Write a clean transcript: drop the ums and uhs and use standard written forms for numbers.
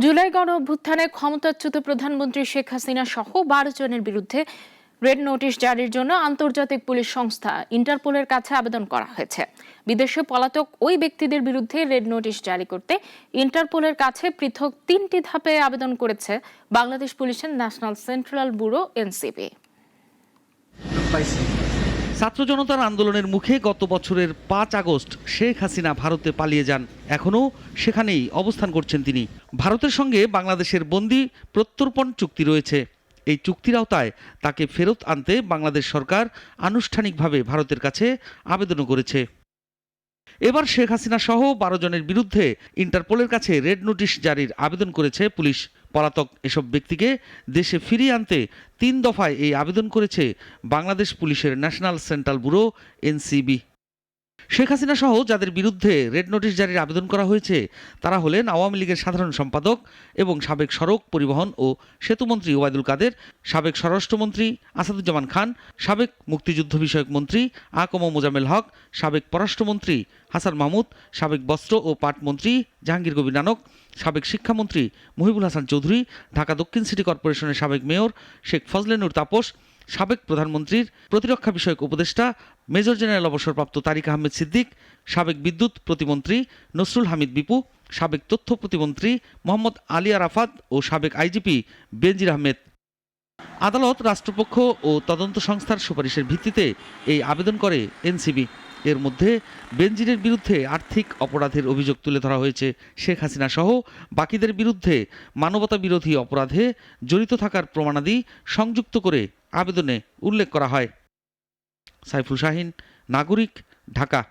জুলাই গণ অভ্যুত্থানে ক্ষমতাচ্যুত প্রধানমন্ত্রী শেখ হাসিনা সহ ১২ জনের বিরুদ্ধে রেড নোটিশ জারির জন্য আন্তর্জাতিক পুলিশ সংস্থা ইন্টারপোলের কাছে আবেদন করা হয়েছে। বিদেশে পলাতক ওই ব্যক্তিদের বিরুদ্ধে রেড নোটিশ জারি করতে ইন্টারপোলের কাছে পৃথক ৩টি ধাপে আবেদন করেছে বাংলাদেশ পুলিশের ন্যাশনাল সেন্ট্রাল ব্যুরো এনসিবি। ছাত্র জনতার আন্দোলনের মুখে গত বছরের ৫ আগস্ট শেখ হাসিনা ভারতে পালিয়ে যান। এখনও সেখানেই অবস্থান করছেন তিনি। ভারতের সঙ্গে বাংলাদেশের বন্দি প্রত্যর্পণ চুক্তি রয়েছে। এই চুক্তির আওতায় তাকে ফেরত আনতে বাংলাদেশ সরকার আনুষ্ঠানিকভাবে ভারতের কাছে আবেদনও করেছে। এবার শেখ হাসিনা সহ ১২ জনের বিরুদ্ধে ইন্টারপোলের কাছে রেড নোটিশ জারির আবেদন করেছে পুলিশ। পলাতক এসব ব্যক্তিকে দেশে ফিরিয়ে আনতে ৩ দফায় এই আবেদন করেছে বাংলাদেশ পুলিশের national central bureau NCB. Sheikh Hasina সহ যাদের বিরুদ্ধে রেড নোটিশ জারির আবেদন করা হয়েছে তারা হলেন আওয়ামী লীগের সাধারণ সম্পাদক এবং সাবেক সড়ক পরিবহন ও সেতুমন্ত্রী ওবায়দুল কাদের, সাবেক স্বরাষ্ট্রমন্ত্রী আসাদুজ্জামান খান, সাবেক মুক্তিযুদ্ধ বিষয়ক মন্ত্রী আকম মোজাম্মেল হক, সাবেক পররাষ্ট্রমন্ত্রী হাসান মাহমুদ, সাবেক বস্ত্র ও পাট মন্ত্রী জাহাঙ্গীর কবির নানক, সাবেক শিক্ষামন্ত্রী মহিবুল হাসান চৌধুরী, ঢাকা দক্ষিণ সিটি কর্পোরেশনের সাবেক মেয়র শেখ ফজলে নূর তাপস, সাবেক প্রধানমন্ত্রীর প্রতিরক্ষা বিষয়ক উপদেষ্টা মেজর জেনারেল অবসরপ্রাপ্ত তারিক আহমেদ সিদ্দিক, সাবেক বিদ্যুৎ প্রতিমন্ত্রী নসরুল হামিদ বিপু, সাবেক তথ্য প্রতিমন্ত্রী মোহাম্মদ আলী আরাফাত ও সাবেক আইজিপি বেনজির আহমেদ। আদালত, রাষ্ট্রপক্ষ ও তদন্ত সংস্থার সুপারিশের ভিত্তিতে এই আবেদন করে এনসিবি। এর মধ্যে বেনজিরের বিরুদ্ধে আর্থিক অপরাধের অভিযোগ তুলে ধরা হয়েছে। শেখ হাসিনা সহ বাকিদের বিরুদ্ধে মানবতা বিরোধী অপরাধে জড়িত থাকার প্রমাণাদি সংযুক্ত করে আবেদনে উল্লেখ করা হয়। সাইফুল শাহিন, নাগরিক, ঢাকা।